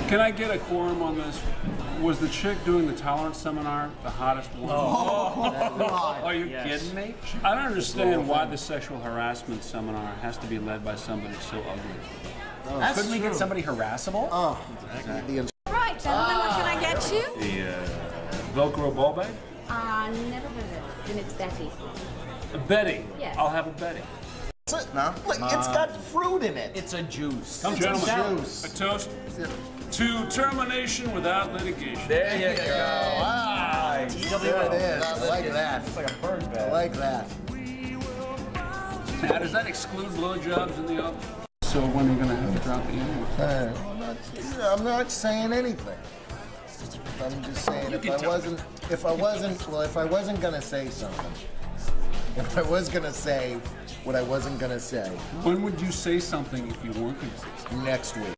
Can I get a quorum on this? Was the chick doing the tolerance seminar the hottest one? Are you kidding me? I don't understand why the sexual harassment seminar has to be led by somebody so ugly. Couldn't we get somebody harassable? Exactly. Right, gentlemen, what can I get you? The Velcro ball bag? Never heard of it. And it's Betty. A Betty. Yes. I'll have a Betty. No, look, it's got fruit in it. It's a juice. Come, gentlemen. juice. A toast to termination without litigation. There you go. Wow. There it is. I like that. It's like a bird bed. I like that. Now, does that exclude blowjobs in the office? So when are you going to have to drop the N-word? I'm not saying anything. I'm just saying if I wasn't gonna say something, if I was gonna say what I wasn't gonna say. When would you say something if you weren't going to say something? Next week.